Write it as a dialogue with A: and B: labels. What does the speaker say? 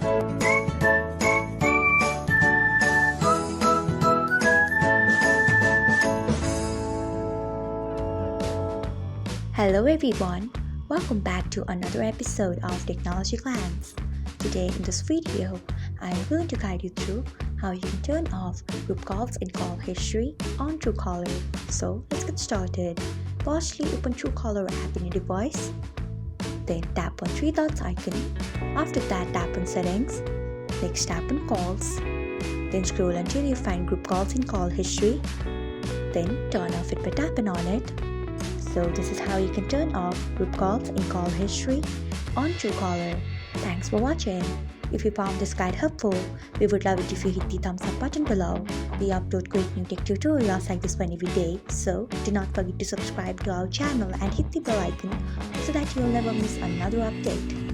A: Hello everyone, welcome back to another episode of Technologyglance. Today in this video, I am going to guide you through how you can turn off group calls in call history on Truecaller. So let's get started. Firstly, open Truecaller app in your device. Then tap on three dots icon. After that, tap on settings. Next tap on calls. Then scroll until you find group calls in call history. Then turn off it by tapping on it. So this is how you can turn off group calls in call history on Truecaller. Thanks for watching. If you found this guide helpful, we would love it if you hit the thumbs up button below. We upload great new tech tutorials like this one every day, so do not forget to subscribe to our channel and hit the bell icon so that you'll never miss another update.